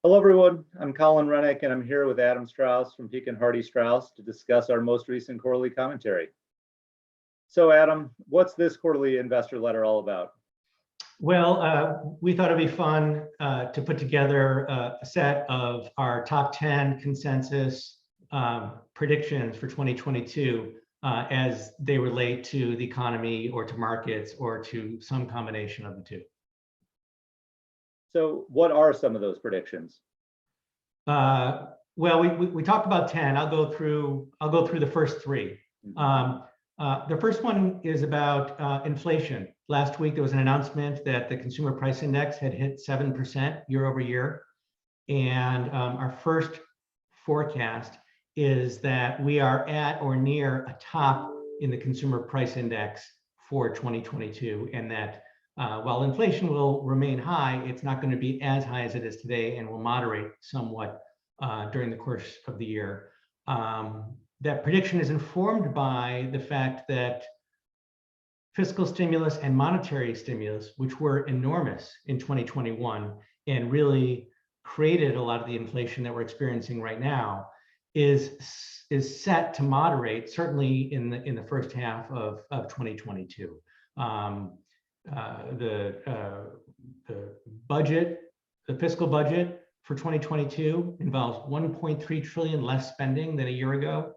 Hello, everyone. I'm Colin Rennick, and I'm here with Adam Strauss from Pekin Hardy Strauss to discuss our most recent quarterly commentary. So, Adam, what's this quarterly investor letter all about? Well, we thought it'd be fun to put together a set of our top 10 consensus predictions for 2022 as they relate to the economy or to markets or to some combination of the two. So what are some of those predictions? Well, we talked about 10. I'll go through the first three. The first one is about inflation. Last week, there was an announcement that the consumer price index had hit 7% year over year. And our first forecast is that we are at or near a top in the consumer price index for 2022. And that while inflation will remain high, it's not going to be as high as it is today and will moderate somewhat during the course of the year. That prediction is informed by the fact that fiscal stimulus and monetary stimulus, which were enormous in 2021 and really created a lot of the inflation that we're experiencing right now, is set to moderate, certainly in the first half of 2022. The fiscal budget for 2022 involves 1.3 trillion less spending than a year ago.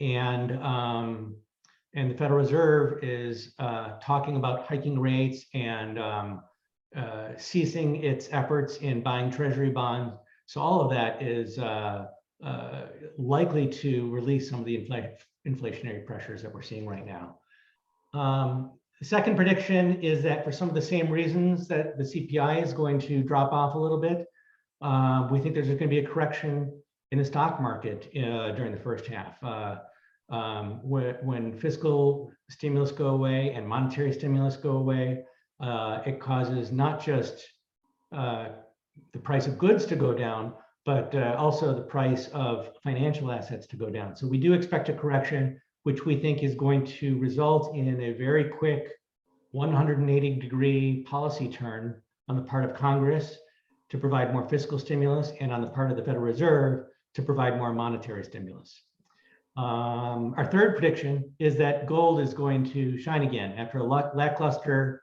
And the Federal Reserve is talking about hiking rates and ceasing its efforts in buying treasury bonds. So all of that is likely to release some of the inflationary pressures that we're seeing right now. The second prediction is that for some of the same reasons that the CPI is going to drop off a little bit, we think there's going to be a correction in the stock market during the first half. When fiscal stimulus go away and monetary stimulus go away, it causes not just the price of goods to go down, but also the price of financial assets to go down. So we do expect a correction, which we think is going to result in a very quick 180-degree policy turn on the part of Congress to provide more fiscal stimulus and on the part of the Federal Reserve to provide more monetary stimulus. Our third prediction is that gold is going to shine again. After a lackluster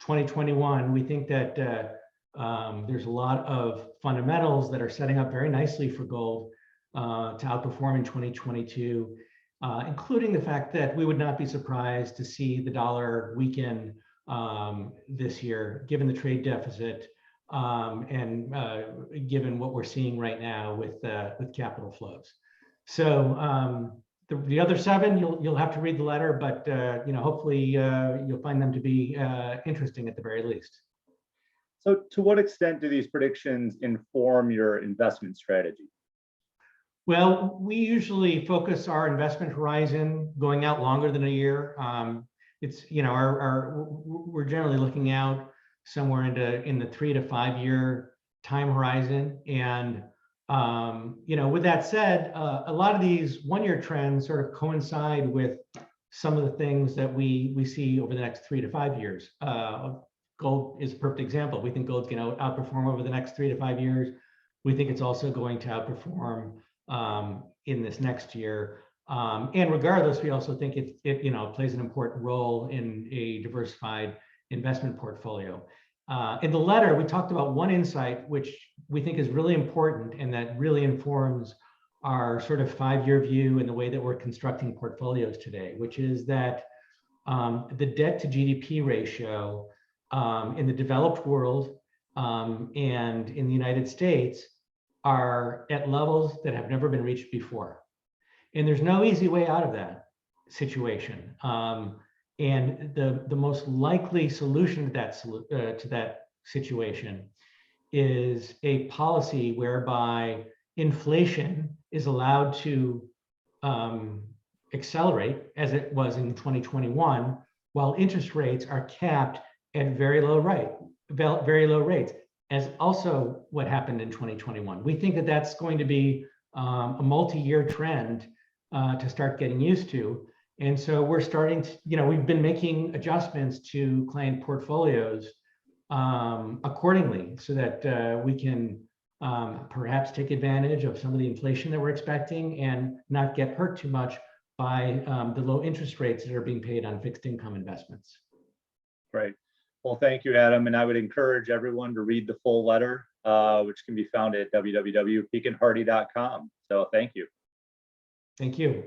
2021, we think that there's a lot of fundamentals that are setting up very nicely for gold to outperform in 2022, including the fact that we would not be surprised to see the dollar weaken this year, given the trade deficit and given what we're seeing right now with capital flows. So the other seven, you'll have to read the letter, but hopefully you'll find them to be interesting at the very least. So to what extent do these predictions inform your investment strategy? Well, we usually focus our investment horizon going out longer than a year. We're generally looking out somewhere in the 3 to 5 year time horizon. And with that said, a lot of these 1 year trends sort of coincide with some of the things that we see over the next 3 to 5 years. Gold is a perfect example. We think gold's going to outperform over the next 3 to 5 years. We think it's also going to outperform in this next year. And regardless, we also think it plays an important role in a diversified investment portfolio. In the letter, we talked about one insight, which we think is really important and that really informs our sort of 5-year view and the way that we're constructing portfolios today, which is that the debt to GDP ratio in the developed world and in the United States are at levels that have never been reached before. And there's no easy way out of that situation. And the most likely solution to that situation is a policy whereby inflation is allowed to accelerate as it was in 2021, while interest rates are capped at very low rates, as also what happened in 2021. We think that that's going to be a multi-year trend to start getting used to. And so we're starting to, we've been making adjustments to client portfolios accordingly so that we can perhaps take advantage of some of the inflation that we're expecting and not get hurt too much by the low interest rates that are being paid on fixed income investments. Great. Well, thank you, Adam. And I would encourage everyone to read the full letter, which can be found at www.peakenhardy.com. So thank you. Thank you.